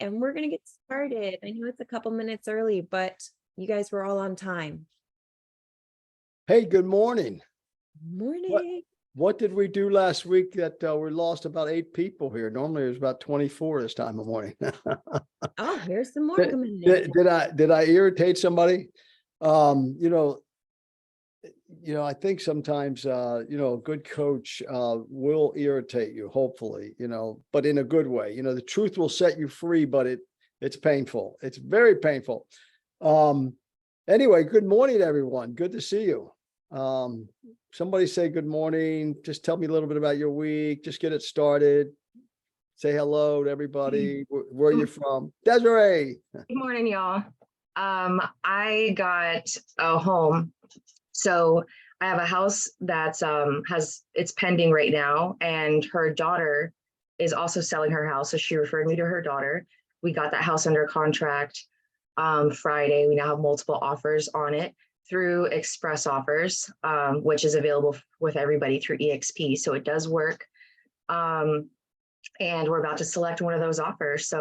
and we're going to get started. I know it's a couple minutes early, but you guys were all on time. Hey, good morning. Morning. What did we do last week that we lost about 8 people here? Normally it was about 24 this time of morning. Oh, here's some more Did, coming in. did I irritate somebody? I think sometimes a good coach will irritate you, hopefully, but in a good way. The truth will set you free, but it's painful. It's very painful. Anyway, good morning, everyone. Good to see you. Somebody say good morning. Just tell me a little bit about your week. Just get it started. Say hello to everybody. Where are you from? Desiree. Good morning, y'all. I got a home. So I have a house that's it's pending right now, and her daughter is also selling her house. So she referred me to her daughter. We got that house under contract Friday. We now have multiple offers on it through Express Offers, which is available with everybody through EXP. So it does work. And we're about to select one of those offers.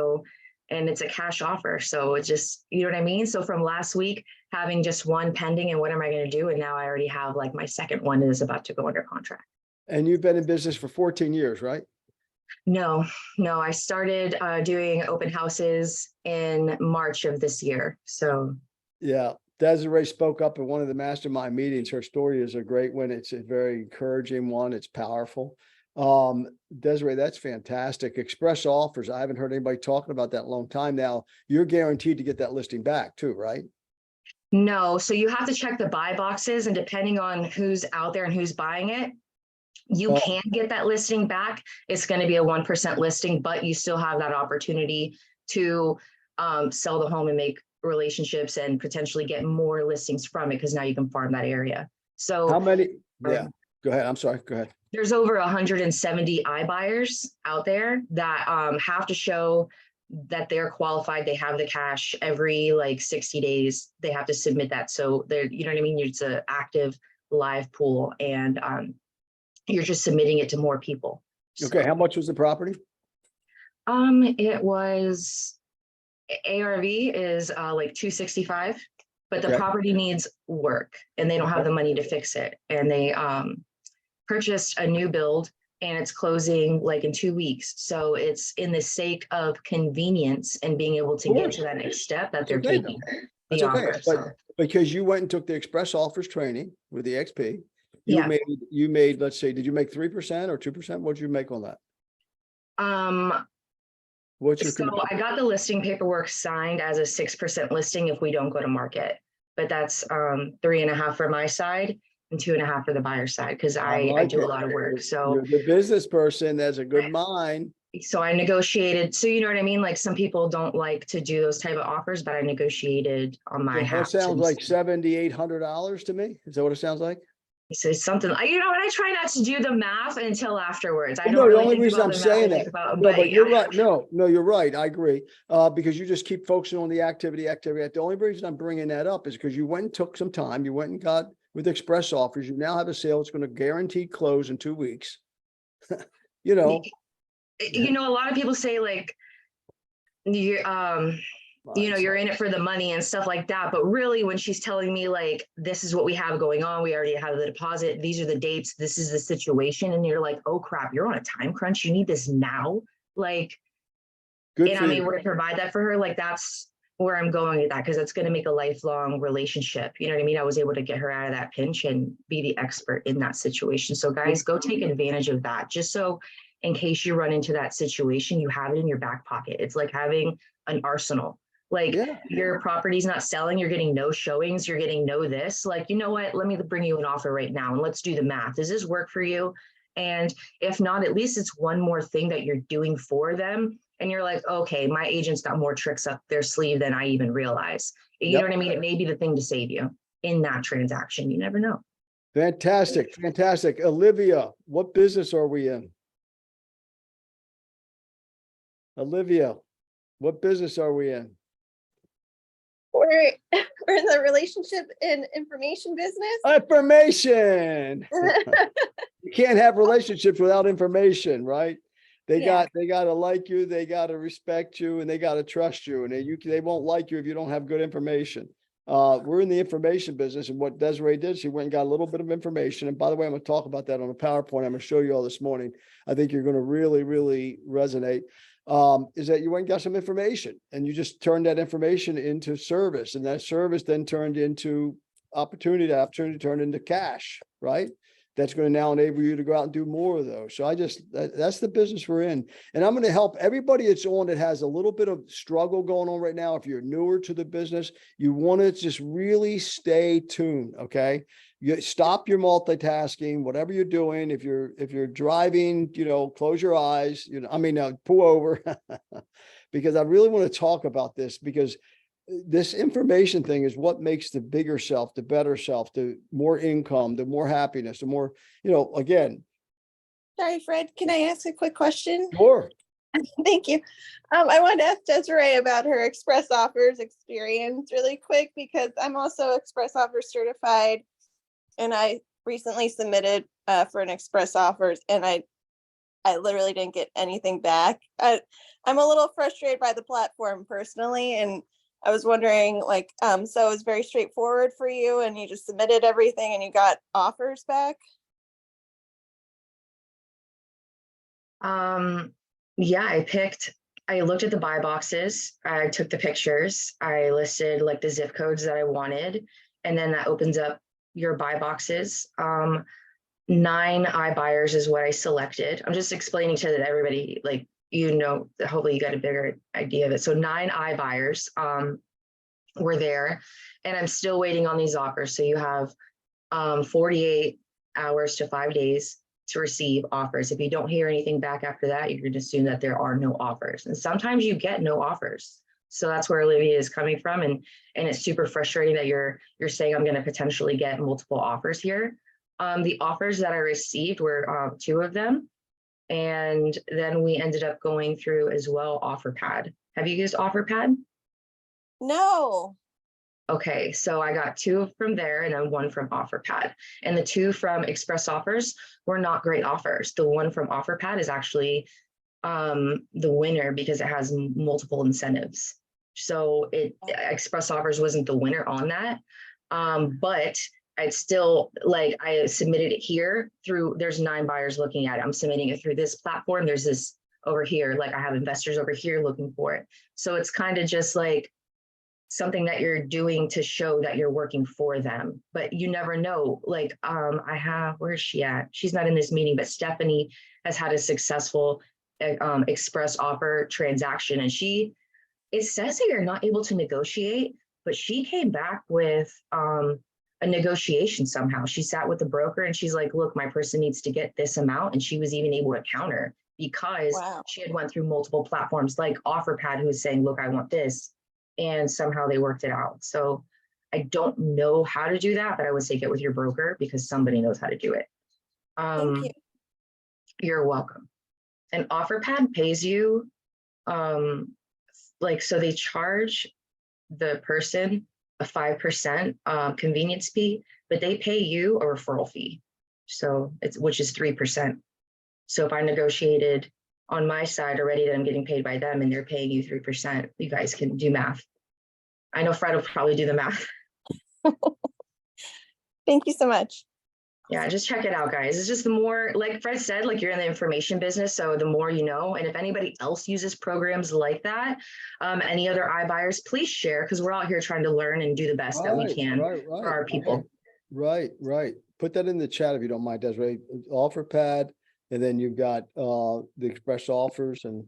And it's a cash offer. So it's just, you know what I mean? So from last week, having just one pending and what am I going to do? And now I already have like my second one is about to go under contract. And you've been in business for 14 years, right? No, I started doing open houses in March of this year. So yeah. Desiree spoke up at one of the mastermind meetings. Her story is a great one. It's a very encouraging one. It's powerful. Desiree, that's fantastic. Express Offers. I haven't heard anybody talking about that in a long time now. You're guaranteed to get that listing back too, right? No, so you have to check the buy boxes, and depending on who's out there and who's buying it, you can get that listing back. It's going to be a 1% listing, but you still have that opportunity to sell the home and make relationships and potentially get more listings from it, because now you can farm that area. So how many? Yeah, go ahead. I'm sorry. Go ahead. There's over 170 iBuyers out there that have to show that they're qualified. They have the cash every like 60 days. They have to submit that. So they're, you know what I mean? It's an active live pool, and you're just submitting it to more people. Okay. How much was the property? It was ARV is like 265, but the property needs work and they don't have the money to fix it. And they purchased a new build and it's closing like in 2 weeks. So it's in the sake of convenience and being able to get to that next step that they're taking. That's okay. But because you went and took the Express Offers training with the XP, you made, let's say, did you make 3% or 2%? What did you make on that? So I got the listing paperwork signed as a 6% listing if we don't go to market, but that's 3.5 for my side and 2.5 for the buyer side, because I do a lot of work. So you're the business person has a good mind. So I negotiated. So you know what I mean? Like some people don't like to do those type of offers, but I negotiated on my half. That sounds like $700-800 to me. Is that what it sounds like? So something, you know, and I try not to do the math until afterwards. I don't know, really the only think reason about I'm the math saying I that, think about, no, but you're right. No, you're right. I agree. Because you just keep focusing on the activity. The only reason I'm bringing that up is because you went and took some time. You went and got with Express Offers. You now have a sale. It's going to guaranteed close in 2 weeks. You know, a lot of people say like, you're in it for the money and stuff like that. But really, when she's telling me like, this is what we have going on, we already have the deposit, these are the dates, this is the situation. And you're like, oh crap, you're on a time crunch. You need this now. Like, and I'm able to provide that for her. Like, that's where I'm going with that, because it's going to make a lifelong relationship. You know what I mean? I was able to get her out of that pinch and be the expert in that situation. So guys, go take advantage of that. Just so in case you run into that situation, you have it in your back pocket. It's like having an arsenal. Like your property's not selling, you're getting no showings, you're getting no this. Like, you know what? Let me bring you an offer right now and let's do the math. Does this work for you? And if not, at least it's one more thing that you're doing for them. And you're like, okay, my agent's got more tricks up their sleeve than I even realize. You know what I mean? It may be the thing to save you in that transaction. You never know. Fantastic. Fantastic. Olivia, what business are we in? Olivia, what business are we in? We're in the relationship and information business. Information. You can't have relationships without information, right? Yeah. they gotta like you, they gotta respect you, and they gotta trust you, and they won't like you if you don't have good information. We're in the information business, and what Desiree did, she went and got a little bit of information. And by the way, I'm gonna talk about that on a PowerPoint. I'm gonna show you all this morning. I think you're gonna really, really resonate. Is that you went and got some information and you just turned that information into service, and that service then turned into opportunity turned into cash, right? That's going to now enable you to go out and do more of those. So that's the business we're in. And I'm going to help everybody that's on that has a little bit of struggle going on right now. If you're newer to the business, you want to just really stay tuned. Okay. You stop your multitasking, whatever you're doing. If you're driving, close your eyes, pull over because I really want to talk about this, because this information thing is what makes the bigger self, the better self, the more income, the more happiness, the more, again. Sorry, Fred, can I ask a quick question? Sure. Thank you. I wanted to ask Desiree about her Express Offers experience really quick, because I'm also Express Offers certified. And I recently submitted for an Express Offers, and I literally didn't get anything back. I'm a little frustrated by the platform personally, and I was wondering, so it was very straightforward for you, and you just submitted everything and you got offers back? Yeah, I looked at the buy boxes, I took the pictures, I listed like the zip codes that I wanted, and then that opens up your buy boxes. 9 iBuyers is what I selected. I'm just explaining to everybody, hopefully you got a bigger idea of it. So 9 iBuyers were there, and I'm still waiting on these offers. So you have 48 hours to 5 days to receive offers. If you don't hear anything back after that, you can assume that there are no offers. And sometimes you get no offers. So that's where Olivia is coming from. And it's super frustrating that you're saying I'm going to potentially get multiple offers here. The offers that I received were 2 of them. And then we ended up going through as well OfferPad. Have you used OfferPad? No. Okay, so I got 2 from there and then 1 from OfferPad. And the 2 from Express Offers were not great offers. The 1 from OfferPad is actually the winner because it has multiple incentives. So Express Offers wasn't the winner on that. But I'd still I submitted it here through, there's 9 buyers looking at it. I'm submitting it through this platform. There's this over here, I have investors over here looking for it. So it's kind of just something that you're doing to show that you're working for them, but you never know. Where's she at? She's not in this meeting, but Stephanie has had a successful Express Offer transaction, and it says that you're not able to negotiate, but she came back with a negotiation somehow. She sat with the broker and she's like, look, my person needs to get this amount. And she was even able to counter because she had went through multiple platforms like OfferPad, who was saying, look, I want this. And somehow they worked it out. So I don't know how to do that, but I would say get with your broker because somebody knows how to do it. Thank you. You're welcome. And OfferPad pays you, so they charge the person a 5% convenience fee, but they pay you a referral fee. So which is 3%. So if I negotiated on my side already that I'm getting paid by them and they're paying you 3%, you guys can do math. I know Fred will probably do the math. Thank you so much. Yeah, just check it out, guys. It's just the more, like Fred said, you're in the information business, so the more you know. And if anybody else uses programs like that, any other iBuyers, please share, because we're out here trying to learn and do the best that we can for our people. Right. Put that in the chat if you don't mind, Desiree. OfferPad, and then you've got the Express Offers, and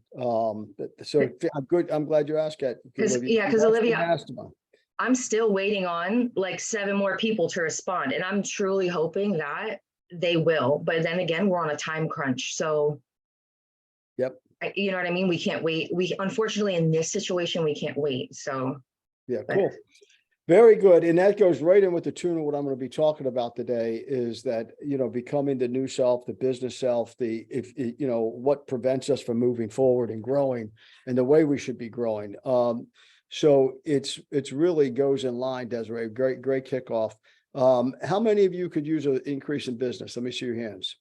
so I'm good. I'm glad you asked that. Because Olivia, I'm still waiting on 7 more people to respond, and I'm truly hoping that they will. But then again, we're on a time crunch, so yep. You know what I mean? We can't wait. Unfortunately in this situation we can't wait. So yeah, cool. Very good. And that goes right in with the tune of what I'm going to be talking about today is that, becoming the new self, the business self, what prevents us from moving forward and growing and the way we should be growing. So it's really goes in line, Desiree. Great kickoff. How many of you could use an increase in business? Let me see your hands.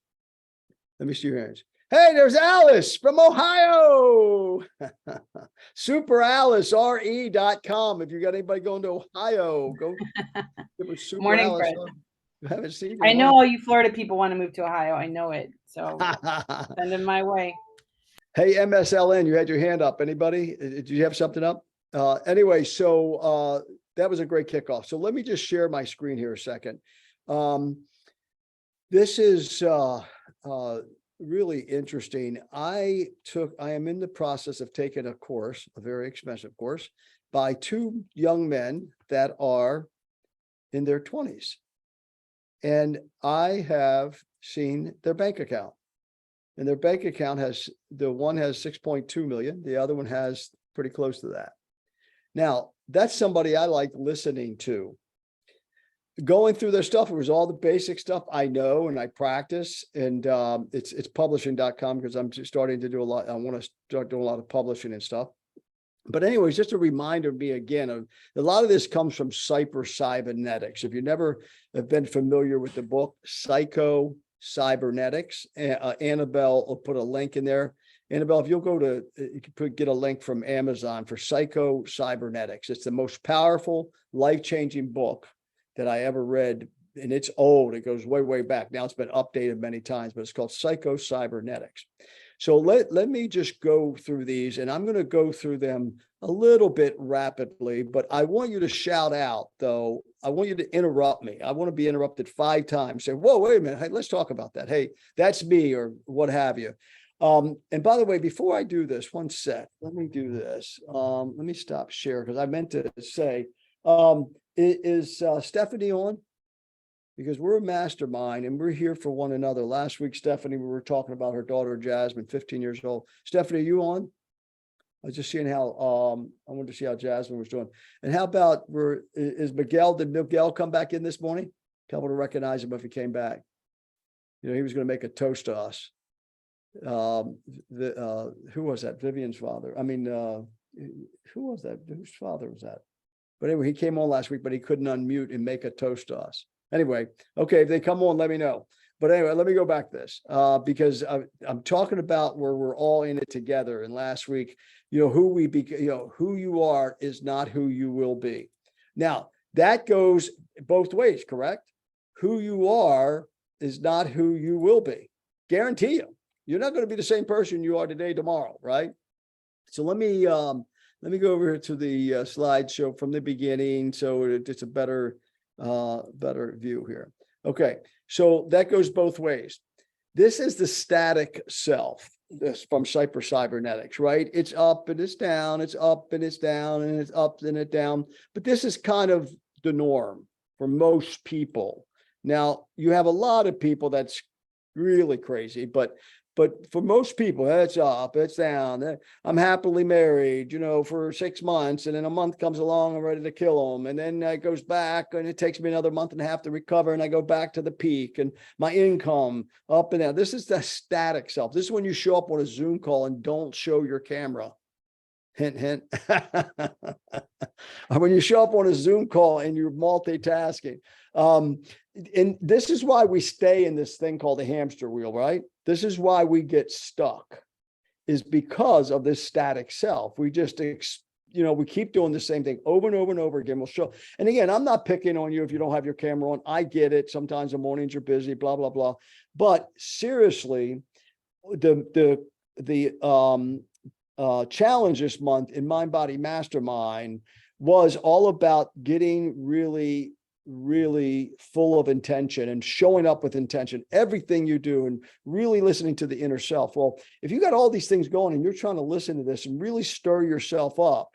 Hey, there's Alice from Ohio. Super Alice, re.com. If you got anybody going to Ohio, go give her Super Morning, Alice. Fred. You haven't seen her. I know all you Florida people want to move to Ohio. I know it. So send them my way. Hey, MSLN, you had your hand up. Anybody? Did you have something up? Anyway, so that was a great kickoff. So let me just share my screen here a second. This is really interesting. I am in the process of taking a course, a very expensive course, by two young men that are in their 20s. And I have seen their bank account. And their bank account the one has 6.2 million, the other one has pretty close to that. Now, that's somebody I like listening to. Going through their stuff, it was all the basic stuff I know and I practice, and it's publishing.com because I'm just starting to do a lot. I want to start doing a lot of publishing and stuff. But anyways, just a reminder to me again of a lot of this comes from Cybernetics. If you never have been familiar with the book Cybernetics, Annabelle will put a link in there. Annabelle, if you'll go to, you can get a link from Amazon for Cybernetics. It's the most powerful, life-changing book that I ever read, and it's old. It goes way, way back. Now it's been updated many times, but it's called Cybernetics. So let me just go through these, and I'm going to go through them a little bit rapidly, but I want you to shout out, though. I want you to interrupt me. I want to be interrupted 5 times. Say, whoa, wait a minute. Hey, let's talk about that. Hey, that's me, or what have you. And by the way, before I do this, one sec, let me do this. Let me stop share, because I meant to say, is Stephanie on? Because we're a mastermind and we're here for one another. Last week, Stephanie, we were talking about her daughter, Jasmine, 15 years old. Stephanie, are you on? I was just seeing how, I wanted to see how Jasmine was doing. And how about, did Miguel come back in this morning? Tell me to recognize him if he came back. You know, he was going to make a toast to us. Who was that? Vivian's father. I mean, who was that? Whose father was that? But anyway, he came on last week, but he couldn't unmute and make a toast to us. Anyway, okay, if they come on, let me know. But anyway, let me go back to this because I'm talking about where we're all in it together. And last week, who you are is not who you will be. Now, that goes both ways, correct? Who you are is not who you will be. Guarantee you. You're not going to be the same person you are today, tomorrow, right? So let me go over here to the slideshow from the beginning, so it's a better view here. Okay, so that goes both ways. This is the static self. This from Cybernetics, right? It's up and it's down. It's up and it's down, and it's up and it's down. But this is kind of the norm for most people. Now, you have a lot of people that's really crazy, but for most people, it's up, it's down. I'm happily married, for 6 months, and then a month comes along, I'm ready to kill them. And then it goes back, and it takes me another month and a half to recover, and I go back to the peak, and my income up and down. This is the static self. This is when you show up on a Zoom call and don't show your camera. Hint, hint. When you show up on a Zoom call and you're multitasking. And this is why we stay in this thing called the hamster wheel, right? This is why we get stuck, is because of this static self. We just, we keep doing the same thing over and over and over again. We'll show. And again, I'm not picking on you if you don't have your camera on. I get it. Sometimes the mornings are busy, blah, blah, blah. But seriously, the challenge this month in Mind Body Mastermind was all about getting really full of intention and showing up with intention, everything you do, and really listening to the inner self. Well, if you got all these things going and you're trying to listen to this and really stir yourself up,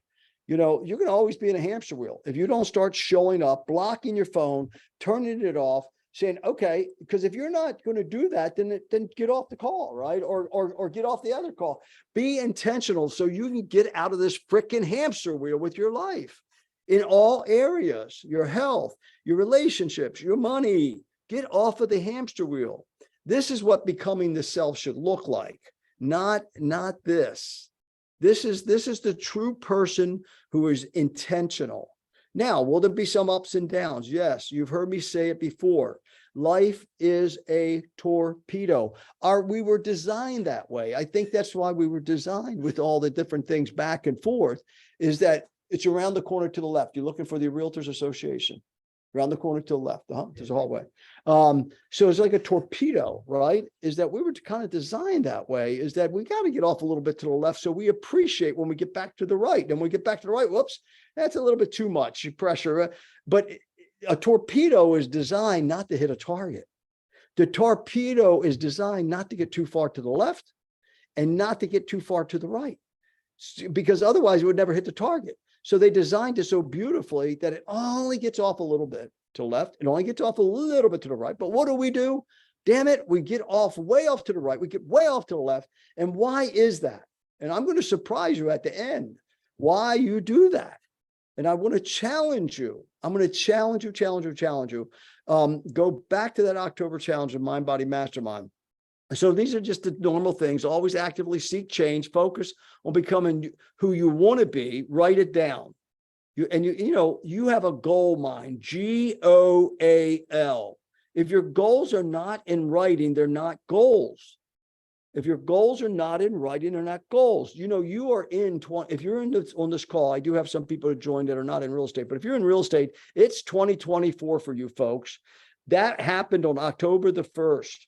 you're going to always be in a hamster wheel. If you don't start showing up, blocking your phone, turning it off, saying, okay, because if you're not going to do that, then get off the call, right? Or get off the other call. Be intentional so you can get out of this freaking hamster wheel with your life. In all areas, your health, your relationships, your money, get off of the hamster wheel. This is what becoming the self should look like, not this. This is the true person who is intentional. Now, will there be some ups and downs? Yes, you've heard me say it before. Life is a torpedo. We were designed that way. I think that's why we were designed with all the different things back and forth, is that it's around the corner to the left. You're looking for the Realtors Association. Around the corner to the left, there's a hallway. So it's like a torpedo, right? Is that we were kind of designed that way, is that we got to get off a little bit to the left so we appreciate when we get back to the right. And when we get back to the right, whoops, that's a little bit too much pressure. But a torpedo is designed not to hit a target. The torpedo is designed not to get too far to the left and not to get too far to the right, because otherwise it would never hit the target. So they designed it so beautifully that it only gets off a little bit to the left. It only gets off a little bit to the right. But what do? Damn it, we get off way off to the right. We get way off to the left. And why is that? And I'm going to surprise you at the end why you do that. And I want to challenge you. I'm going to challenge you. Go back to that October challenge of Mind Body Mastermind. So these are just the normal things. Always actively seek change, focus on becoming who you want to be, write it down. You have a goal mind, GOAL. If your goals are not in writing, they're not goals. If your goals are not in writing, they're not goals. You are in 20, if you're on this call, I do have some people to join that are not in real estate, but if you're in real estate, it's 2024 for you folks. That happened on October the 1st.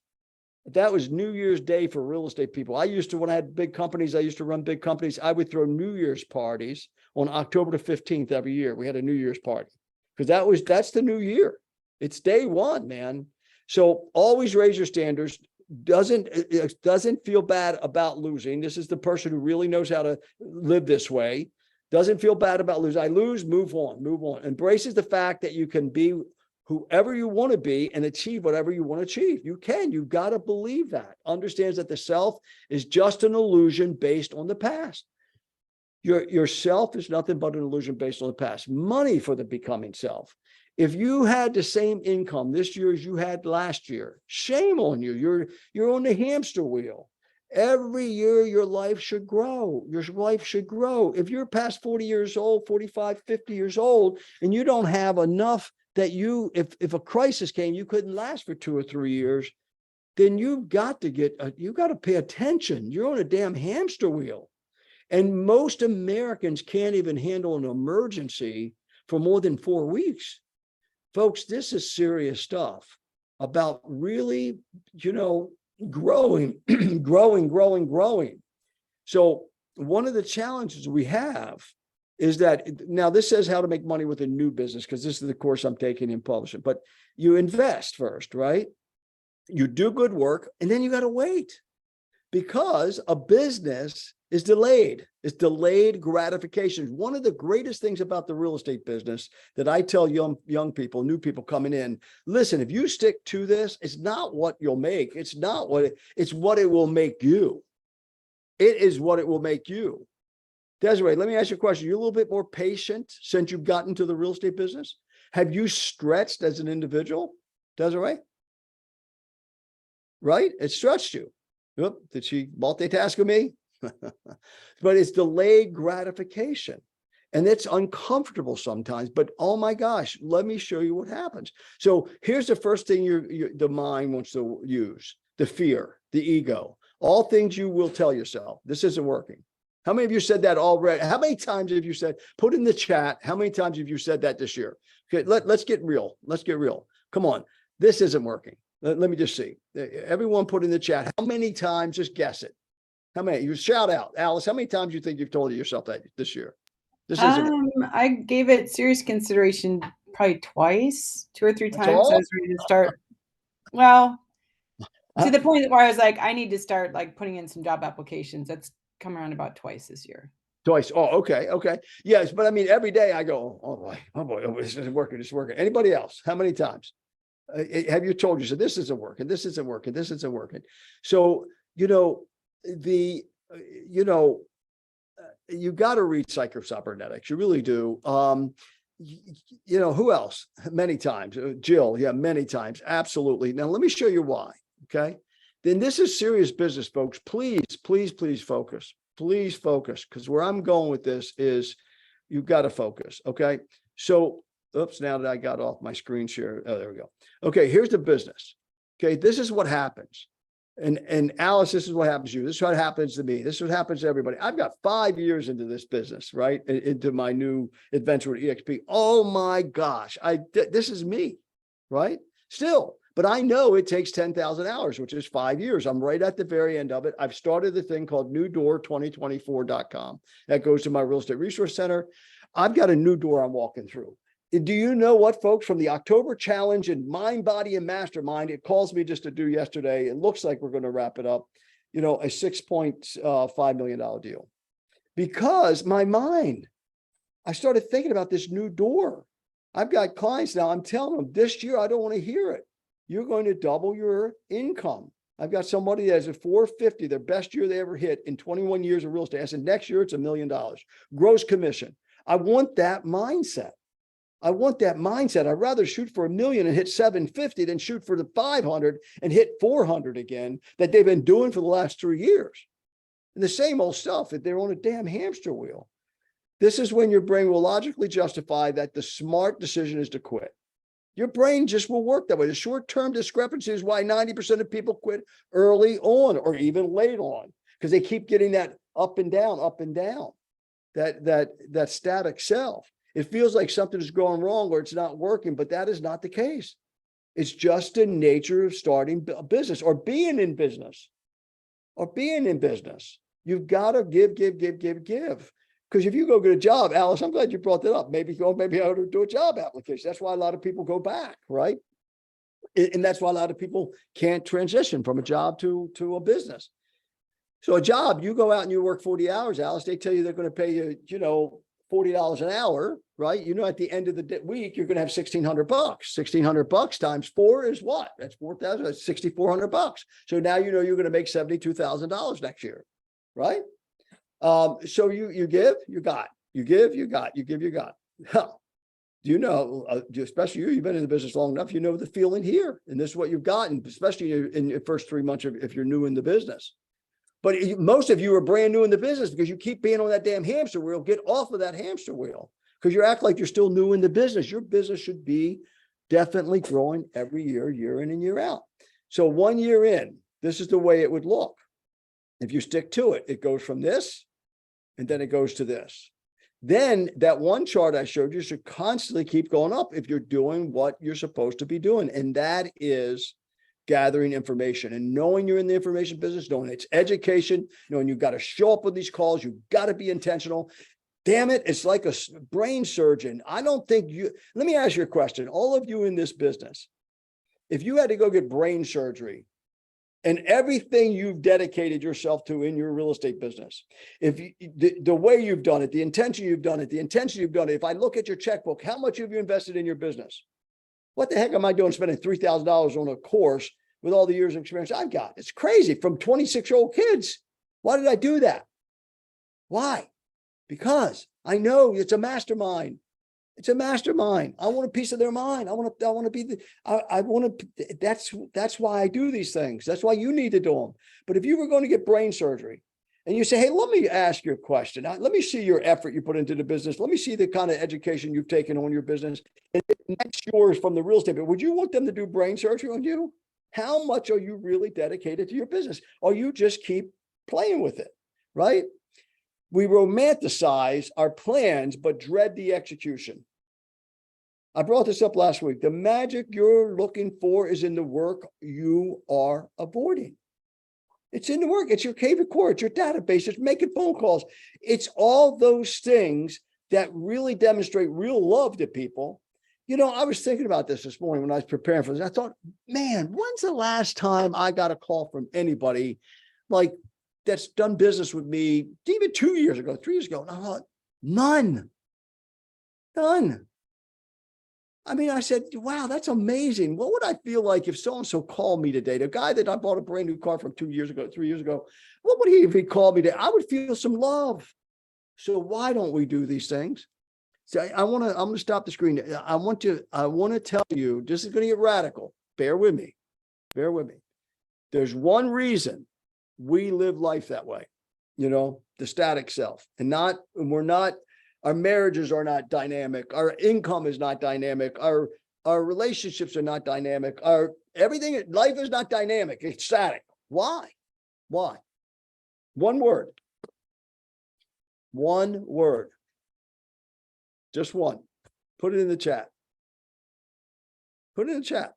That was New Year's Day for real estate people. When I had big companies, I used to run big companies. I would throw New Year's parties on October the 15th every year. We had a New Year's party because that's the new year. It's day one, man. So always raise your standards. Doesn't feel bad about losing. This is the person who really knows how to live this way. Doesn't feel bad about losing. I lose, move on. Embraces the fact that you can be whoever you want to be and achieve whatever you want to achieve. You can. You've got to believe that. Understands that the self is just an illusion based on the past. Your self is nothing but an illusion based on the past. Money for the becoming self. If you had the same income this year as you had last year, shame on you. You're on the hamster wheel. Every year your life should grow. Your life should grow. If you're past 40 years old, 45, 50 years old, and you don't have enough that if a crisis came, you couldn't last for 2 or 3 years, then you've got to pay attention. You're on a damn hamster wheel. And most Americans can't even handle an emergency for more than 4 weeks. Folks, this is serious stuff about really, growing. So one of the challenges we have is that now this says how to make money with a new business, because this is the course I'm taking in publishing, but you invest first, right? You do good work, and then you got to wait, because a business is delayed. It's delayed gratification. One of the greatest things about the real estate business that I tell young people, new people coming in, listen, if you stick to this, it's not what you'll make. It's what it will make you. It is what it will make you. Desiree, let me ask you a question. You're a little bit more patient since you've gotten to the real estate business. Have you stretched as an individual, Desiree? Right? It stretched you. Oop, did she multitask with me? But it's delayed gratification. And it's uncomfortable sometimes, but oh my gosh, let me show you what happens. So here's the first thing the mind wants to use: the fear, the ego, all things you will tell yourself. This isn't working. How many of you said that already? How many times have you said, put in the chat, how many times have you said that this year? Okay, let's get real. Let's get real. Come on. This isn't working. Let me just see. Everyone put in the chat. How many times? Just guess it. How many? You shout out. Alice, how many times do you think you've told yourself that this year? This isn't. I gave it serious consideration probably twice, 2 or 3 That's times. all? I was ready to start. Well, to the point where I was like, I need to start like putting in some job applications. That's come around about twice this year. Twice. Oh, okay. Yes, but I mean, every day I go, oh boy, this isn't working. It's working. Anybody else? How many times have you told yourself this isn't working? This isn't working. This isn't working. So, you got to read Psycho-Cybernetics. You really do. Who else? Many times. Jill. Yeah, many times. Absolutely. Now, let me show you why. Okay. Then this is serious business, folks. Please, please, please focus. Please focus. Because where I'm going with this is You've got to focus. Okay. So, oops, now that I got off my screen share. Oh, there we go. Okay. Here's the business. Okay. This is what happens. And Alice, this is what happens to you. This is what happens to me. This is what happens to everybody. I've got 5 years into this business, right? Into my new adventure with EXP. Oh my gosh. This is me, right? Still, but I know it takes 10,000 hours, which is 5 years. I'm right at the very end of it. I've started the thing called newdoor2024.com. That goes to my real estate resource center. I've got a new door I'm walking through. Do you know what, folks, from the October challenge and Mind, Body, and Mastermind, it calls me just to do yesterday. It looks like we're going to wrap it up, a $6.5 million deal. Because my mind, I started thinking about this new door. I've got clients now. I'm telling them this year, I don't want to hear it. You're going to double your income. I've got somebody that has a 450, their best year they ever hit in 21 years of real estate. I said, next year it's $1 million gross commission. I want that mindset. I want that mindset. I'd rather shoot for $1 million and hit 750 than shoot for the 500 and hit 400 again that they've been doing for the last 3 years. And the same old stuff, that they're on a damn hamster wheel. This is when your brain will logically justify that the smart decision is to quit. Your brain just will work that way. The short-term discrepancy is why 90% of people quit early on or even late on, because they keep getting that up and down, that static self. It feels like something is going wrong or it's not working, but that is not the case. It's just the nature of starting a business or being in business. You've got to give. Because if you go get a job, Alice, I'm glad you brought that up. Maybe I ought to do a job application. That's why a lot of people go back, right? And that's why a lot of people can't transition from a job to a business. So a job, you go out and you work 40 hours, Alice, they tell you they're going to pay you, $40 an hour, right? At the end of the week, you're going to have $1,600. $1,600 times 4 is what? That's 4,000. That's $6,400. So now you're going to make $72,000 next year, right? So you give, you got. You give, you got. You give, you got. Especially you've been in the business long enough, you know the feeling here, and this is what you've gotten, especially in your first 3 months if you're new in the business. But most of you are brand new in the business because you keep being on that damn hamster wheel. Get off of that hamster wheel because you act like you're still new in the business. Your business should be definitely growing every year, year in and year out. So 1 year in, this is the way it would look. If you stick to it, it goes from this and then it goes to this. Then that one chart I showed you should constantly keep going up if you're doing what you're supposed to be doing. And that is gathering information and knowing you're in the information business, knowing it's education, knowing you've got to show up with these calls. You've got to be intentional. Damn it. It's like a brain surgeon. I don't think let me ask you a question. All of you in this business, if you had to go get brain surgery and everything you've dedicated yourself to in your real estate business, the way you've done it, the intention you've done it, if I look at your checkbook, how much have you invested in your business? What the heck am I doing spending $3,000 on a course with all the years of experience I've got? It's crazy. From 26-year-old kids. Why did I do that? Why? Because I know it's a mastermind. It's a mastermind. I want a piece of their mind. I want to be that's why I do these things. That's why you need to do them. But if you were going to get brain surgery and you say, hey, let me ask you a question. Let me see your effort you put into the business. Let me see the kind of education you've taken on your business. And that's yours from the real estate. But would you want them to do brain surgery on you? How much are you really dedicated to your business? Or you just keep playing with it, right? We romanticize our plans, but dread the execution. I brought this up last week. The magic you're looking for is in the work you are avoiding. It's in the work. It's your cave of core. It's your database. It's making phone calls. It's all those things that really demonstrate real love to people. I was thinking about this morning when I was preparing for this. I thought, man, when's the last time I got a call from anybody like that's done business with me even 2 years ago, 3 years ago? And I thought, none. I mean, I said, wow, that's amazing. What would I feel like if so-and-so called me today? The guy that I bought a brand new car from 2 years ago, 3 years ago, what would he, if he called me today? I would feel some love. So why don't we do these things? So I'm going to stop the screen. I want to tell you, this is going to get radical. Bear with me. There's one reason we live life that way, the static self, and we're not Our marriages are not dynamic. Our income is not dynamic. Our relationships are not dynamic. Everything, life is not dynamic. It's static. Why? Why? One word. One word. Just one. Put it in the chat. Put it in the chat.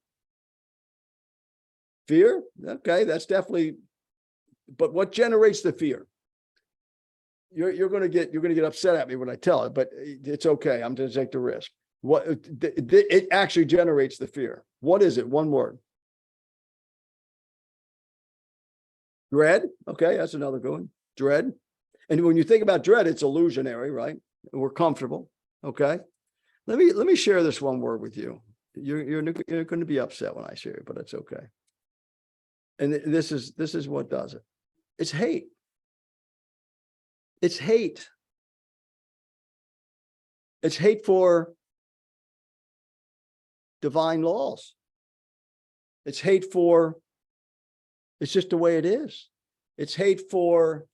Fear? Okay, that's definitely, but what generates the fear? You're gonna get upset at me when I tell it, but it's okay. I'm gonna take the risk. What it actually generates the fear. What is it? One word. Dread. Okay, that's another good one. Dread. And when you think about dread, it's illusionary, right? We're comfortable. Okay. Let me share this one word with you. You're going to be upset when I share it, but it's okay. And this is what does it. It's hate. It's hate. It's hate for divine laws. It's hate for, it's just the way it is. It's hate for,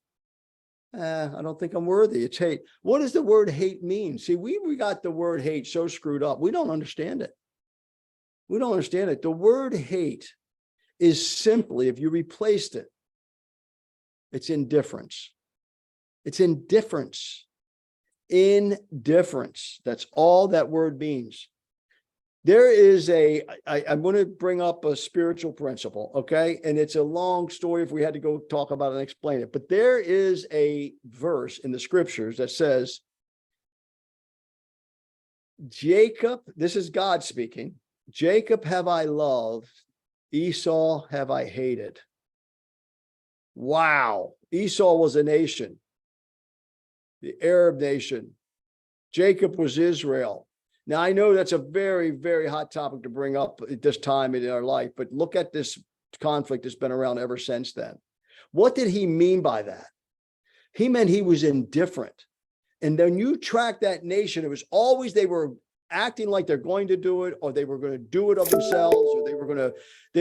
I don't think I'm worthy. It's hate. What does the word hate mean? See, we got the word hate so screwed up. We don't understand it. We don't understand it. The word hate is simply, if you replaced it, it's indifference. It's indifference. Indifference. That's all that word means. There is I'm going to bring up a spiritual principle, okay? And it's a long story if we had to go talk about it and explain it. But there is a verse in the scriptures that says, Jacob, this is God speaking, Jacob have I loved, Esau have I hated. Wow. Esau was a nation, the Arab nation. Jacob was Israel. Now, I know that's a very, very hot topic to bring up at this time in our life, but look at this conflict that's been around ever since then. What did he mean by that? He meant he was indifferent. And then you track that nation, it was always they were acting like they're going to do it, or they were going to do it of themselves, or they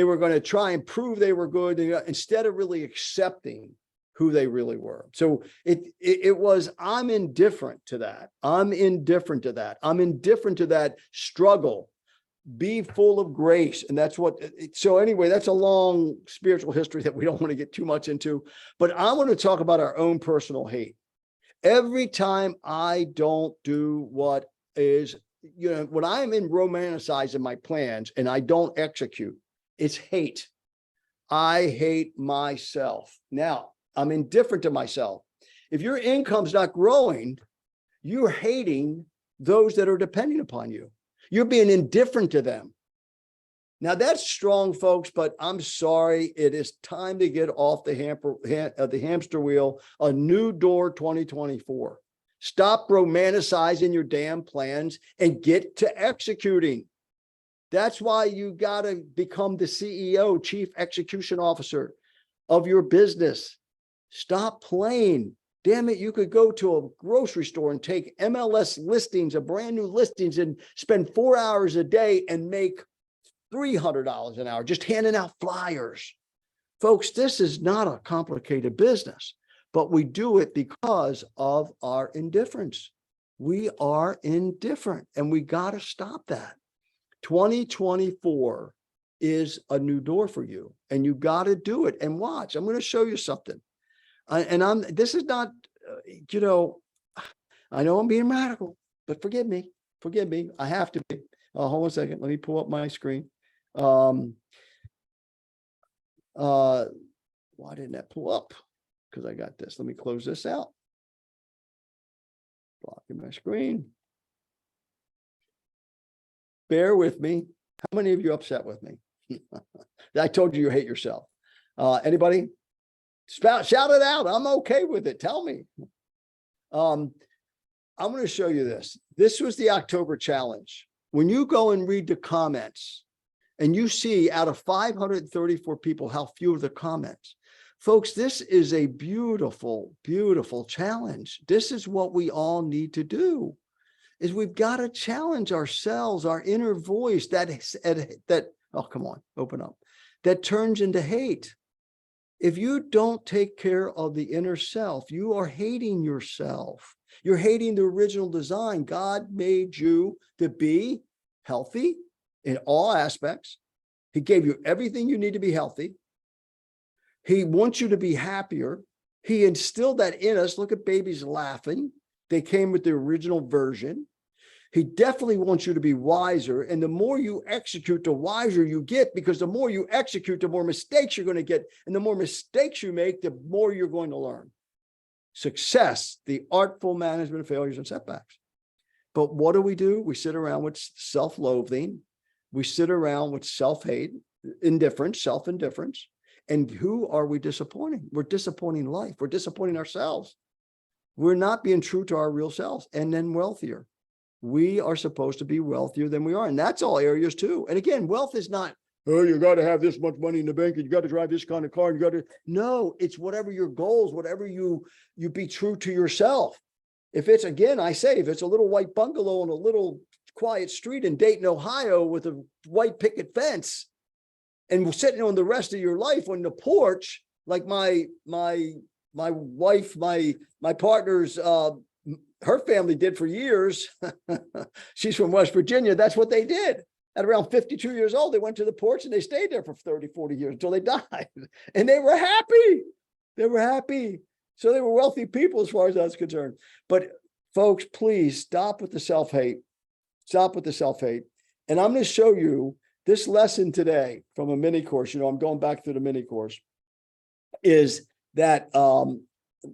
were going to try and prove they were good, instead of really accepting who they really were. So it was, I'm indifferent to that. I'm indifferent to that. I'm indifferent to that struggle. Be full of grace. And that's what, so anyway, that's a long spiritual history that we don't want to get too much into, but I want to talk about our own personal hate. Every time I don't do what is, when I'm in romanticizing my plans and I don't execute, it's hate. I hate myself. Now, I'm indifferent to myself. If your income's not growing, you're hating those that are depending upon you. You're being indifferent to them. Now that's strong, folks, but I'm sorry. It is time to get off the hamster wheel. A new door 2024. Stop romanticizing your damn plans and get to executing. That's why you got to become the CEO, Chief Execution Officer of your business. Stop playing. Damn it, you could go to a grocery store and take MLS listings, a brand new listings, and spend 4 hours a day and make $300 an hour just handing out flyers. Folks, this is not a complicated business, but we do it because of our indifference. We are indifferent, and we got to stop that. 2024 is a new door for you, and you got to do it. And watch, I'm going to show you something. This is not, I know I'm being radical, but forgive me. I have to be. Hold on a second. Let me pull up my screen. Why didn't that pull up? Because I got this. Let me close this out. Blocking my screen. Bear with me. How many of you are upset with me? I told you hate yourself. Anybody? Shout it out. I'm okay with it. Tell me. I'm going to show you this. This was the October challenge. When you go and read the comments and you see out of 534 people, how few of the comments, folks, this is a beautiful, beautiful challenge. This is what we all need to do, is we've got to challenge ourselves, our inner voice that, oh, come on, open up, that turns into hate. If you don't take care of the inner self, you are hating yourself. You're hating the original design. God made you to be healthy in all aspects. He gave you everything you need to be healthy. He wants you to be happier. He instilled that in us. Look at babies laughing. They came with the original version. He definitely wants you to be wiser. And the more you execute, the wiser you get, because the more you execute, the more mistakes you're going to get. And the more mistakes you make, the more you're going to learn. Success, the artful management of failures and setbacks. But what do? We sit around with self-loathing. We sit around with self-hate, indifference, self-indifference. And who are we disappointing? We're disappointing life. We're disappointing ourselves. We're not being true to our real selves, and then wealthier. We are supposed to be wealthier than we are. And that's all areas too. And again, wealth is not, oh, you got to have this much money in the bank and you got to drive this kind of car. And you got to, no, it's whatever your goals, whatever you be true to yourself. If it's, again, I say, if it's a little white bungalow on a little quiet street in Dayton, Ohio with a white picket fence and sitting on the rest of your life on the porch, like my wife, my partner's, her family did for years. She's from West Virginia. That's what they did. At around 52 years old, they went to the porch and they stayed there for 30, 40 years until they died. And they were happy. They were happy. So they were wealthy people as far as that's concerned. But folks, please stop with the self-hate. Stop with the self-hate. And I'm going to show you this lesson today from a mini course. You know, I'm going back through the mini course. Is that, let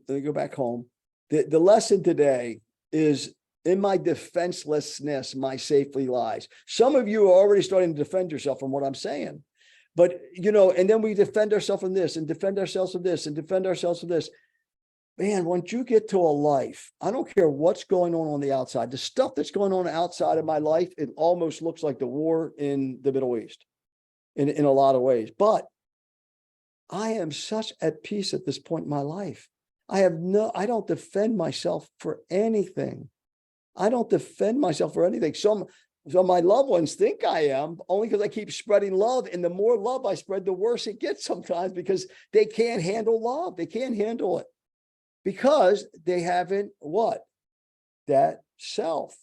me go back home. The lesson today is, in my defenselessness, my safety lies. Some of you are already starting to defend yourself from what I'm saying. But, you know, and then we defend ourselves from this and defend ourselves from this and defend ourselves from this. Man, once you get to a life, I don't care what's going on the outside. The stuff that's going on outside of my life, it almost looks like the war in the Middle East in a lot of ways. But I am such at peace at this point in my life. I don't defend myself for anything. I don't defend myself for anything. So my loved ones think I am, only because I keep spreading love. And the more love I spread, the worse it gets sometimes, because they can't handle love. They can't handle it because they haven't that self.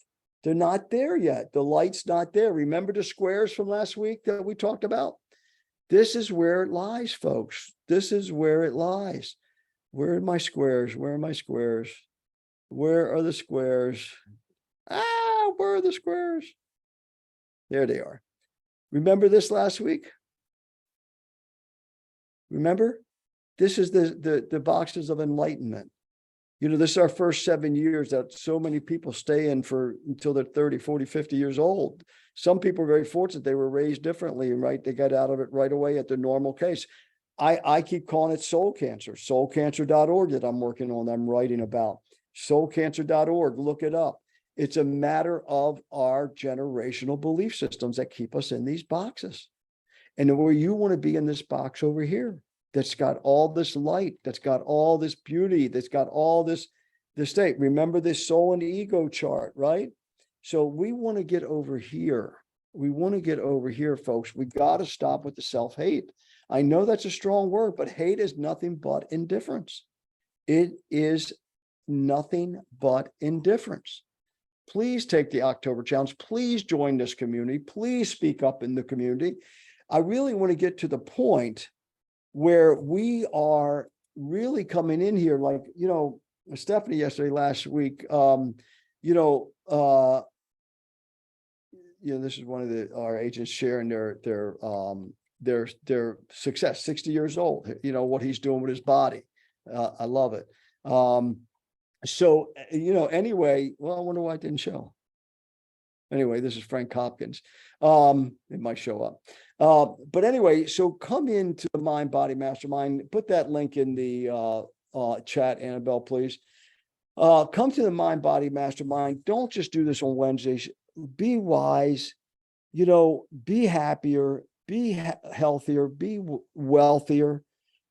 They're not there yet. The light's not there. Remember the squares from last week that we talked about? This is where it lies, folks. This is where it lies. Where are my squares? Where are my squares? Where are the squares? Where are the squares? There they are. Remember this last week? Remember? This is the boxes of enlightenment. You know, this is our first 7 years that so many people stay in for until they're 30, 40, 50 years old. Some people are very fortunate. They were raised differently, right? They got out of it right away at the normal case. I keep calling it soul cancer, soulcancer.org that I'm working on, I'm writing about. Soulcancer.org, look it up. It's a matter of our generational belief systems that keep us in these boxes. And where you want to be in this box over here, that's got all this light, that's got all this beauty, that's got all this state. Remember this soul and ego chart, right? So we want to get over here. We want to get over here, folks. We got to stop with the self-hate. I know that's a strong word, but hate is nothing but indifference. It is nothing but indifference. Please take the October challenge. Please join this community. Please speak up in the community. I really want to get to the point where we are really coming in here, like, you know, Stephanie yesterday, last week, this is one of our agents sharing their success, 60 years old, you know, what he's doing with his body. I love it. Anyway, well, I wonder why it didn't show. Anyway, this is Frank Hopkins. It might show up. But anyway, so come into the Mind Body Mastermind. Put that link in the chat, Annabelle, please. Come to the Mind Body Mastermind. Don't just do this on Wednesdays. Be wise, you know, be happier, be healthier, be wealthier,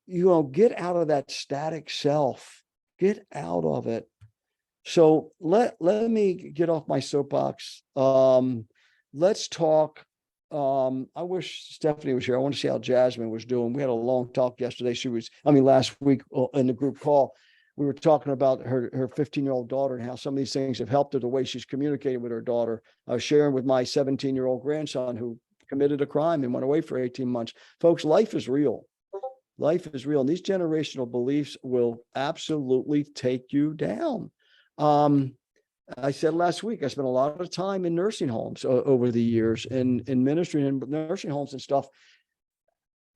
you know, get out of that static self, get out of it. So let me get off my soapbox. Let's talk. I wish Stephanie was here. I want to see how Jasmine was doing. We had a long talk yesterday. Last week in the group call. we were talking about her 15-year-old daughter and how some of these things have helped her, the way she's communicating with her daughter. I was sharing with my 17-year-old grandson who committed a crime and went away for 18 months. Folks, life is real. Life is real. And these generational beliefs will absolutely take you down. I said last week, I spent a lot of time in nursing homes over the years and in ministry in nursing homes and stuff.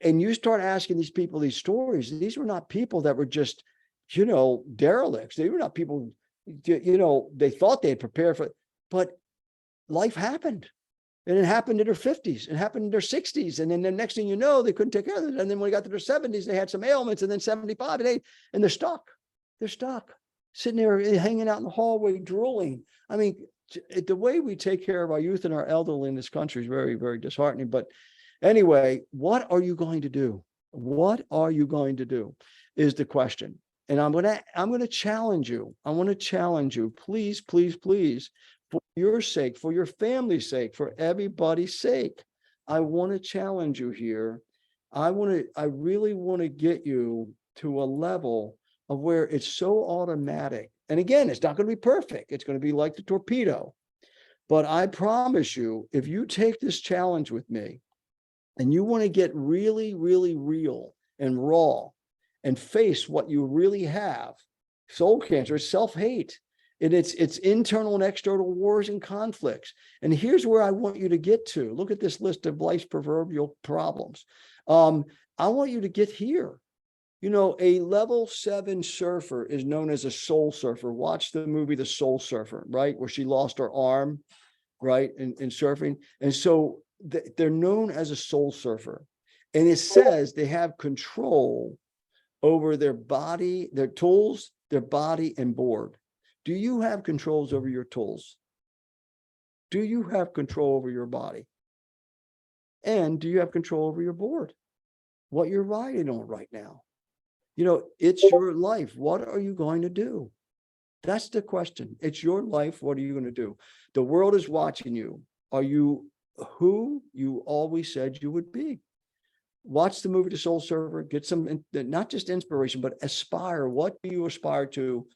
And you start asking these people these stories. These were not people that were just, derelicts. They were not people, they thought they had prepared for it, but life happened. And it happened in their 50s. It happened in their 60s. And then the next thing you know, they couldn't take care of it. And then when they got to their 70s, they had some ailments. And then 75 and they're stuck. They're stuck. Sitting there hanging out in the hallway, drooling. I mean, the way we take care of our youth and our elderly in this country is very, very disheartening. But anyway, what are you going to do? What are you going to do is the question. And I'm going to challenge you. I want to challenge you. Please, please, please, for your sake, for your family's sake, for everybody's sake, I want to challenge you here. I really want to get you to a level of where it's so automatic. And again, it's not going to be perfect. It's going to be like the torpedo. But I promise you, if you take this challenge with me and you want to get really, really real and raw and face what you really have, soul cancer, it's self-hate. And it's internal and external wars and conflicts. And here's where I want you to get to. Look at this list of life's proverbial problems. I want you to get here. A level 7 surfer is known as a soul surfer. Watch the movie The Soul Surfer, right? Where she lost her arm, right? In surfing. And so they're known as a soul surfer. And it says they have control over their body, their tools, their body, and board. Do you have controls over your tools? Do you have control over your body? And do you have control over your board? What you're riding on right now? It's your life. What are you going to do? That's the question. It's your life. What are you going to do? The world is watching you. Are you who you always said you would be? Watch the movie The Soul Surfer. Get some, not just inspiration, but aspire. What do you aspire to?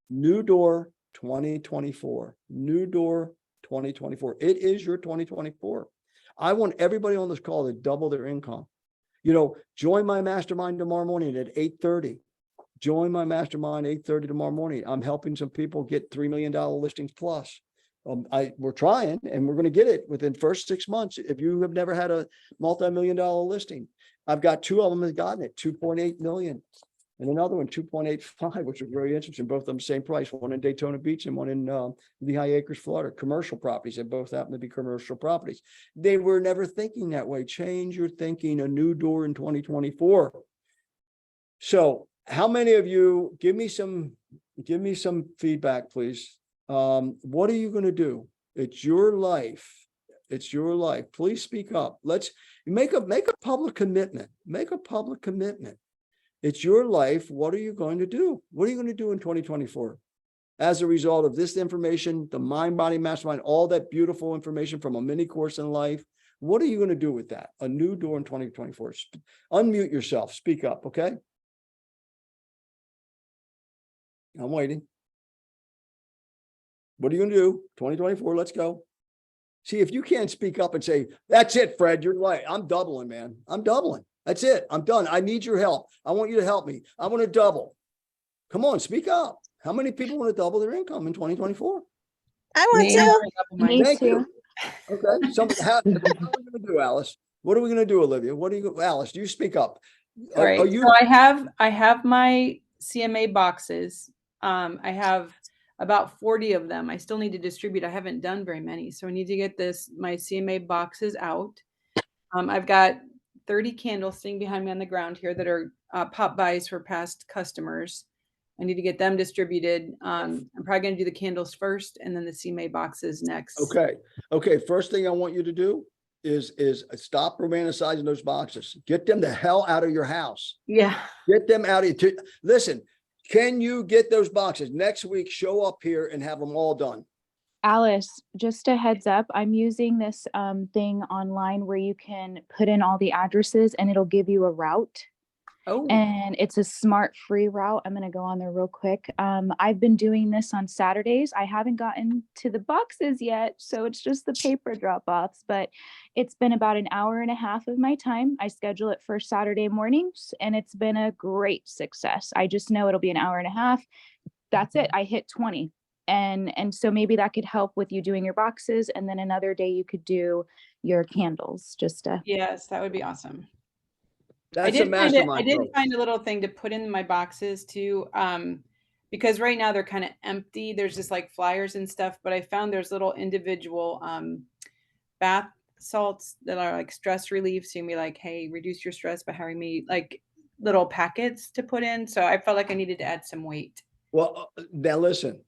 New Door 2024. New Door 2024. It is your 2024. I want everybody on this call to double their income. Join my mastermind tomorrow morning at 8:30. Join my mastermind 8:30 tomorrow morning. I'm helping some people get $3 million listings plus. We're trying, and we're going to get it within the first 6 months. If you have never had a multi-million-dollar listing, I've got 2 of them that gotten it, 2.8 million, and another one 2.85, which is very interesting. Both of them same price, one in Daytona Beach and one in Lehigh Acres, Florida. Commercial properties, and both happen to be commercial properties. They were never thinking that way. Change your thinking. A new door in 2024. So, how many of you give me some feedback, please? What are you going to do? It's your life. It's your life. Please speak up. Let's make a public commitment. Make a public commitment. It's your life. What are you going to do? What are you going to do in 2024? As a result of this information, the Mind Body Mastermind, all that beautiful information from a mini course in life, what are you going to do with that? A new door in 2024. Unmute yourself. Speak up, okay? I'm waiting. What are you going to do? 2024, let's go. See, if you can't speak up and say, that's it, Fred, you're right. I'm doubling, man. I'm doubling. That's it. I'm done. I need your help. I want you to help me. I want to double. Come on, speak up. How many people want to double their income in 2024? I want Me, to. I'm going up in my- Me Thank too. you. Okay. So how are we going to do, Alice? What are we going to do, Olivia? Alice, you speak up. All right. Are you? So I have my CMA boxes. I have about 40 of them. I still need to distribute. I haven't done very many. So I need to get my CMA boxes out. I've got 30 candles sitting behind me on the ground here that are pop buys for past customers. I need to get them distributed. I'm probably going to do the candles first and then the CMA boxes next. Okay. Okay. First thing I want you to do is stop romanticizing those boxes. Get them the hell out of your house. Yeah. Get them out of here. Listen, can you get those boxes next week? Show up here and have them all done. Alice, just a heads up, I'm using this thing online where you can put in all the addresses and it'll give you a route. Oh, and it's a smart free route. I'm going to go on there real quick. I've been doing this on Saturdays. I haven't gotten to the boxes yet, so it's just the paper drop offs, but it's been about an hour and a half of my time. I schedule it for Saturday mornings, and it's been a great success. I just know it'll be an hour and a half. That's it. I hit 20. And so maybe that could help with you doing your boxes, and then another day you could do your candles. Just yes, that would be awesome. That's a I mastermind. did program. find a little thing to put in my boxes too. Because right now they're kind of empty. There's just like flyers and stuff, but I found there's little individual bath salts that are like stress relief. So you can be like, hey, reduce your stress by having me, like little packets to put in. So I felt like I needed to add some weight. Well, now listen,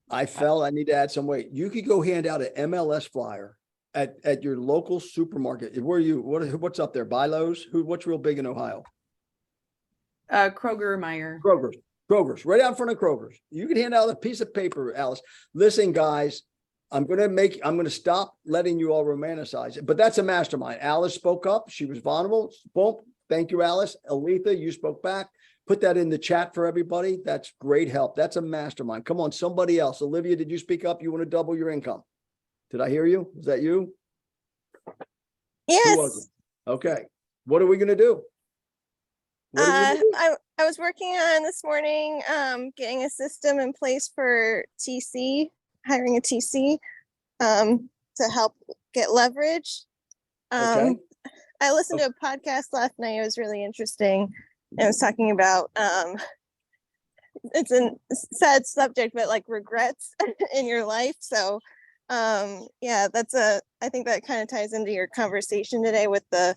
I felt I need to add some weight. You could go hand out an MLS flyer at your local supermarket. What's up there? Bi-Lo's? What's real big in Ohio? Kroger Meyer. Kroger's, right out in front of Kroger's. You can hand out a piece of paper, Alice. Listen, guys, I'm going to stop letting you all romanticize it, but that's a mastermind. Alice spoke up. She was vulnerable. Boom. Thank you, Alice. Aletha, you spoke back. Put that in the chat for everybody. That's great help. That's a mastermind. Come on, somebody else. Olivia, did you speak up? You want to double your income? Did I hear you? Is that you? Who was Yes. it? Okay. What are we going to do? What are you gonna do? I was working on this morning, getting a system in place for TC, hiring a TC, to help get leverage. Okay. I listened to a podcast last night. It was really interesting. It was talking about, it's a sad subject, but like regrets in your life. So, yeah, I think that kind of ties into your conversation today with the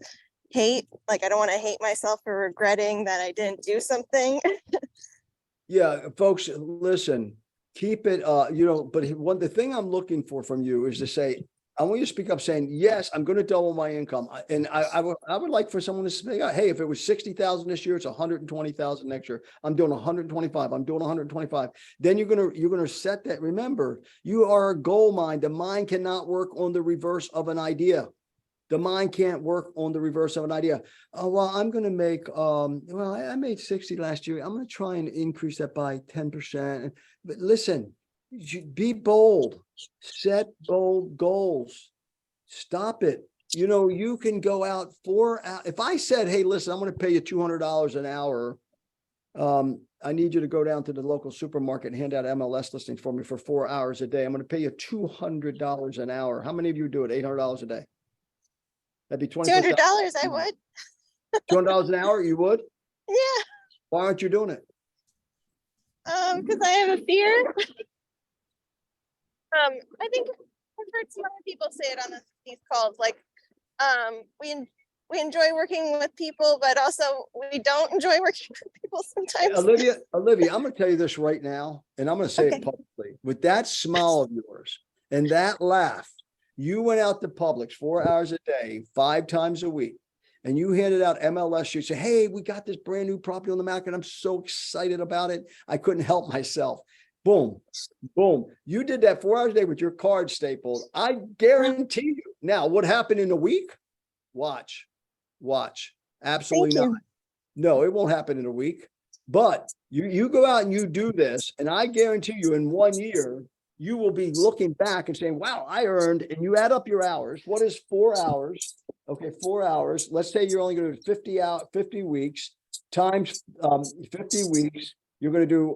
hate. Like, I don't want to hate myself for regretting that I didn't do something. Yeah, folks, listen, keep it, but the thing I'm looking for from you is to say, I want you to speak up saying, yes, I'm going to double my income. And I would like for someone to speak out, hey, if it was 60,000 this year, it's 120,000 next year. I'm doing 125. I'm doing 125. Then you're going to set that. Remember, you are a goal mind. The mind cannot work on the reverse of an idea. The mind can't work on the reverse of an idea. Oh, well, I'm going to make, I made 60 last year. I'm going to try and increase that by 10%. But listen, be bold, set bold goals. Stop it. You can go out 4 hours. If I said, hey, listen, I'm going to pay you $200 an hour. I need you to go down to the local supermarket and hand out MLS listings for me for 4 hours a day. I'm going to pay you $200 an hour. How many of you do it? $800 a day. That'd be $200, I would. $200 an hour, you would? Yeah. Why aren't you doing it? Because I have a fear. I think I've heard some other people say it on these calls. Like, we enjoy working with people, but also we don't enjoy working with people sometimes. Olivia, I'm going to tell you this right now, and I'm going to say it publicly. With that smile of yours and that laugh, you went out to Publix 4 hours a day, 5 times a week, and you handed out MLS. You say, hey, we got this brand new property on the market. I'm so excited about it. I couldn't help myself. Boom, boom. You did that 4 hours a day with your card stapled. I guarantee you. Now, what happened in a week? Watch. Absolutely Thank you. not. No, it won't happen in a week. But you go out and you do this, and I guarantee you in 1 year, you will be looking back and saying, wow, I earned, and you add up your hours. What is 4 hours? Okay, 4 hours. Let's say you're only going to do 50 weeks times 50 weeks. You're going to do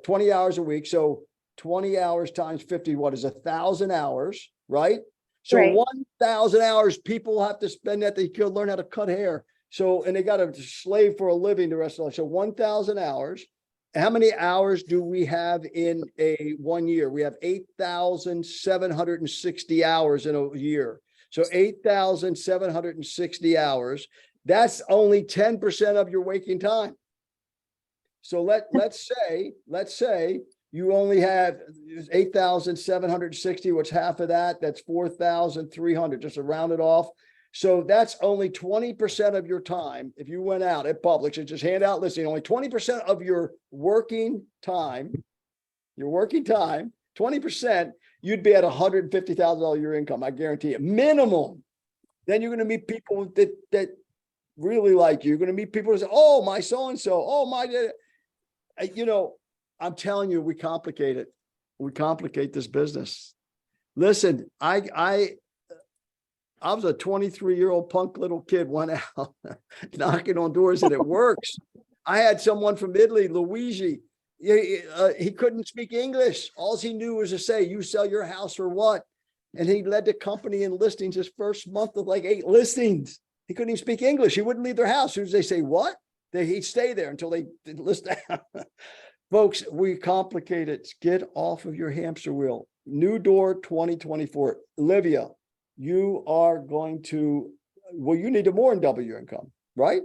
20 hours a week. So 20 hours times 50, what is 1,000 hours, right? So Right. 1,000 hours people have to spend that. They could learn how to cut hair. So, and they got to slave for a living the rest of their life. So 1,000 hours. How many hours do we have in a 1 year? We have 8,760 hours in a year. So 8,760 hours. That's only 10% of your waking time. So let's say you only have 8,760. What's half of that? That's 4,300, just to round it off. So that's only 20% of your time. If you went out at Publix and just hand out listing, only 20% of your working time, 20%, you'd be at $150,000 your income. I guarantee it, minimum. Then you're going to meet people that really like you. You're going to meet people who say, oh, my so-and-so, oh, my, you know, I'm telling you, we complicate it. We complicate this business. Listen, I was a 23-year-old punk little kid, went out knocking on doors and it works. I had someone from Italy, Luigi. He couldn't speak English. All he knew was to say, you sell your house for what? And he led the company in listings his first month of like 8 listings. He couldn't even speak English. He wouldn't leave their house. As soon as they say what, he'd stay there until they list down. Folks, we complicate it. Get off of your hamster wheel. New Door 2024. Olivia, you are going to, well, you need to more than double your income, right?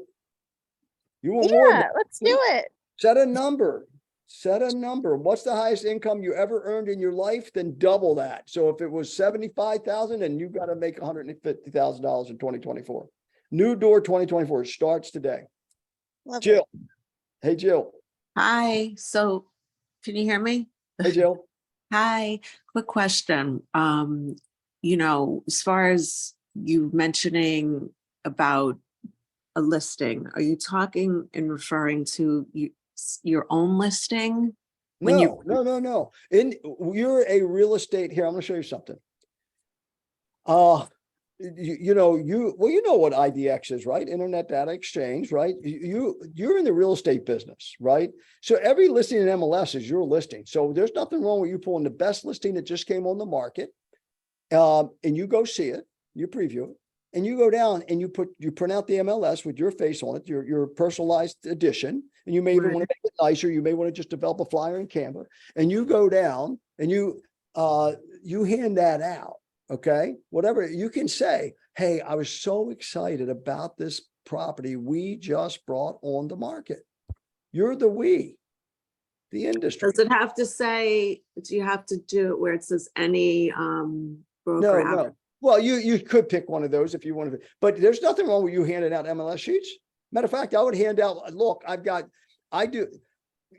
You want more. Yeah, let's do it. Set a number. Set a number. What's the highest income you ever earned in your life? Then double that. So if it was 75,000 and you got to make $150,000 in 2024. New Door 2024 starts today. Love Jill. Hey, Jill. Hi, so can you hear me? Hey, Jill. Hi, quick question. You know, as far as you mentioning about a listing, are you talking and referring to your own listing? When No. You're a real estate here. I'm going to show you something. You know what IDX is, right? Internet Data Exchange, right? You're in the real estate business, right? So every listing in MLS is your listing. So there's nothing wrong with you pulling the best listing that just came on the market, and you go see it, you preview it, and you go down and you print out the MLS with your face on it, your personalized edition, and you may even want to make it nicer. You may want to just develop a flyer in Canva, and you go down and you hand that out. Okay, whatever you can say, hey, I was so excited about this property we just brought on the market. You're the the industry. Does it have to say, do you have to do it where it says any broker? No. Well, you could pick one of those if you wanted to, but there's nothing wrong with you handing out MLS sheets. Matter of fact, I would hand out, look,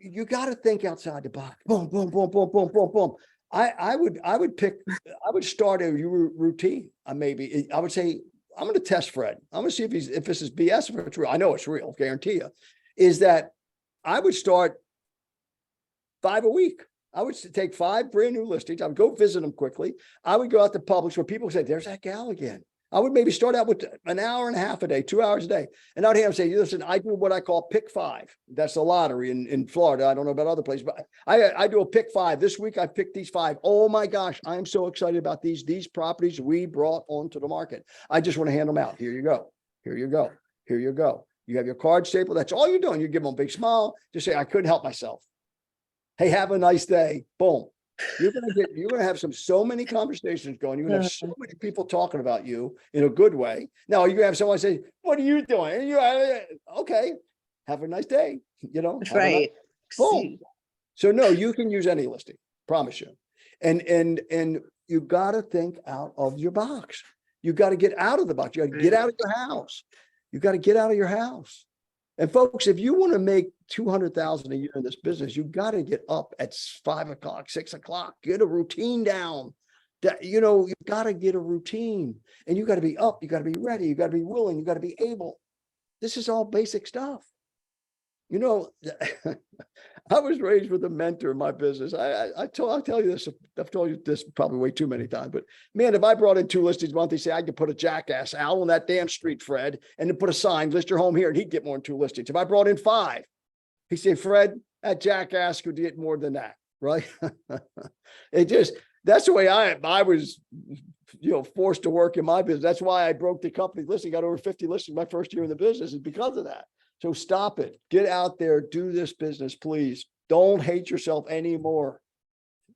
you got to think outside the box. Boom, boom, boom, boom, boom, boom, boom. I would start a routine. I would say, I'm going to test Fred. I'm going to see if this is BS, if it's real. I know it's real, guarantee you. Is that I would start 5 a week. I would take 5 brand new listings. I would go visit them quickly. I would go out to Publix where people say, there's that gal again. I would maybe start out with an hour and a half a day, 2 hours a day. And I'd have them say, listen, I do what I call pick 5. That's the lottery in Florida. I don't know about other places, but I do a pick 5. This week I picked these 5. Oh my gosh, I am so excited about these properties we brought onto the market. I just want to hand them out. Here you go. Here you go. Here you go. You have your card staple. That's all you're doing. You give them a big smile. Just say, I couldn't help myself. Hey, have a nice day. Boom. You're gonna have so many conversations going. You're gonna have so many people talking about you in a good way. Now you're gonna have someone say, "What are you doing?" And okay, have a nice day. You know, Right. Boom. So no, you can use any listing. Promise you. And you got to think out of your box. You got to get out of the box. You got to get out of your house. You got to get out of your house. And folks, if you want to make $200,000 a year in this business, you got to get up at 5 o'clock, 6 o'clock, get a routine down. That, you got to get a routine, and you got to be up. You got to be ready. You got to be willing. You got to be able. This is all basic stuff. I was raised with a mentor in my business. I'll tell you this. I've told you this probably way too many times, but man, if I brought in 2 listings a month, he'd say, I could put a jackass out on that damn street, Fred, and then put a sign, list your home here, and he'd get more than 2 listings. If I brought in 5, he'd say, Fred, that jackass could get more than that, right? That's the way I was, forced to work in my business. That's why I broke the company listing, got over 50 listings my first year in the business, is because of that. So stop it. Get out there, do this business, please. Don't hate yourself anymore.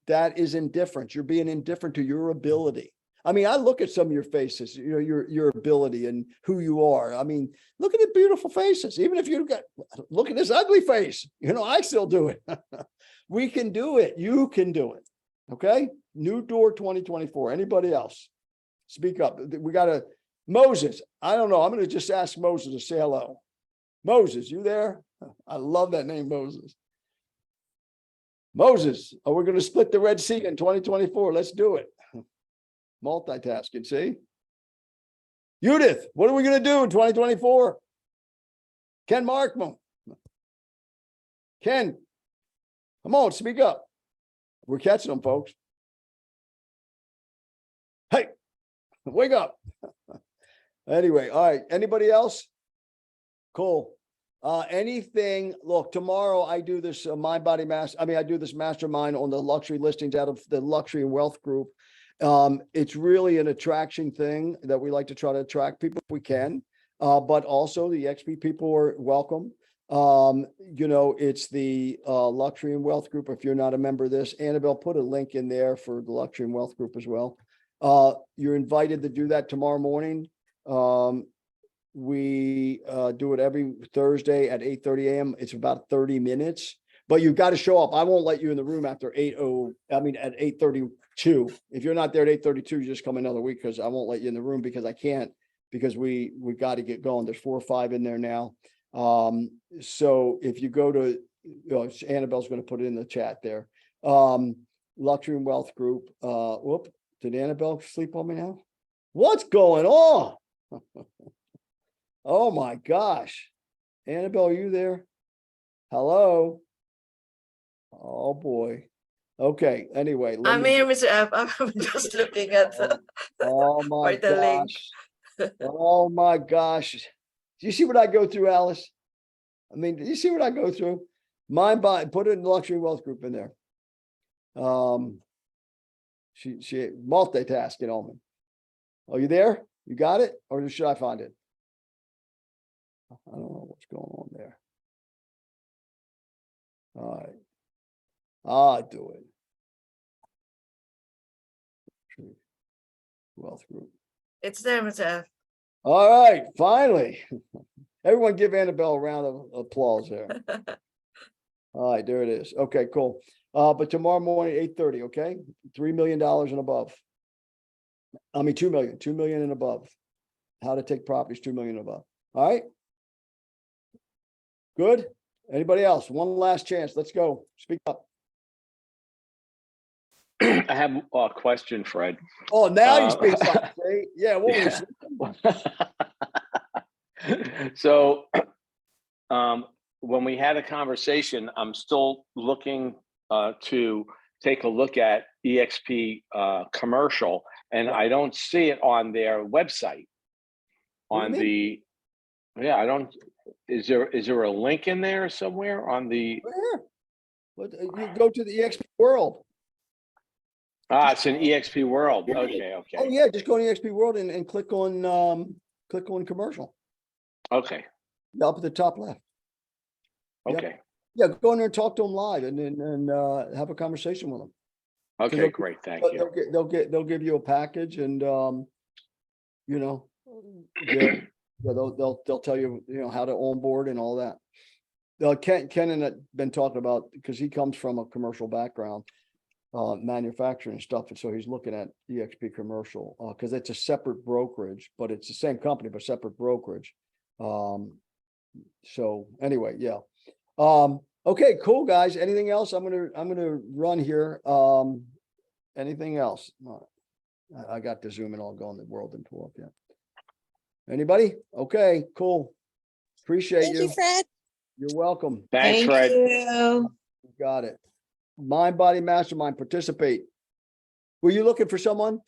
That is indifference. You're being indifferent to your ability. I mean, I look at some of your faces, your ability and who you are. I mean, look at the beautiful faces. Even if look at this ugly face, I still do it. We can do it. You can do it. Okay. New Door 2024. Anybody else? Speak up. We got Moses. I don't know. I'm going to just ask Moses to say hello. Moses, you there? I love that name, Moses. Moses, we're going to split the Red Sea in 2024. Let's do it. Multitasking, see? Judith, what are we going to do in 2024? Ken Markman. Ken, come on, speak up. We're catching them, folks. Hey, wake up. Anyway, all right. Anybody else? Cool. Anything, look, tomorrow I do this I do this mastermind on the luxury listings out of the Luxury and Wealth Group. It's really an attraction thing that we like to try to attract people if we can. But also the XP people are welcome. It's the Luxury and Wealth Group. If you're not a member of this, Annabelle, put a link in there for the Luxury and Wealth Group as well. You're invited to do that tomorrow morning. We do it every Thursday at 8:30 a.m. It's about 30 minutes, but you've got to show up. I won't let you in the room after at 8:32. If you're not there at 8:32, you just come another week because I won't let you in the room because I can't, because we got to get going. There's 4 or 5 in there now. So if you go to, Annabelle's going to put it in the chat there. Luxury and Wealth Group. Whoop, did Annabelle sleep on me now? What's going on? Oh my gosh. Annabelle, are you there? Hello? Oh boy. Okay, anyway. let I'm me- here, Mr. F. I'm just looking at the, Oh my for the link. gosh. Oh my gosh. Do you see what I go through, Alice? I mean, do you see what I go through? Mind, body, put it in the Luxury Wealth Group in there. She multitasking on me. Oh, you there? You got it? Or should I find it? I don't know what's going on there. All right. I'll do it. Wealth Group. It's there, Mr. F. All right, finally. Everyone give Annabelle a round of applause there. All right, there it is. Okay, cool. But tomorrow morning, 8:30, okay? $3 million and above. I mean, 2 million and above. How to take properties 2 million and above. All right. Good. Anybody else? One last chance. Let's go. Speak up. I have a question, Fred. Oh, now you speak up. See? Yeah, what were you saying? So, when we had a conversation, I'm still looking to take a look at EXP commercial, and I don't see it on their website. What do you I don't. Is there a link in there somewhere on the? Where? What, you go to the EXP World. It's an EXP World. Okay, Oh okay, yeah, just go to EXP World and click on commercial. okay, Up at the top left. Yep. okay, Yeah, go in there and talk to them live and have a conversation with them. okay. they'll- Great, thank you. They'll give you a package and they'll tell you, how to onboard and all that. Ken and I've been talking about, because he comes from a commercial background, manufacturing stuff, and so he's looking at EXP commercial because it's a separate brokerage, but it's the same company but separate brokerage. So anyway, yeah. Okay, cool, guys. Anything else? I'm gonna run here. Anything else? I got to zoom in on going the world and pull up yet. Anybody? Okay, cool. Appreciate Thank you. you, Fred. You're welcome. Thanks, Fred. you. Got it. Mind Body Mastermind, participate. Were you looking for someone?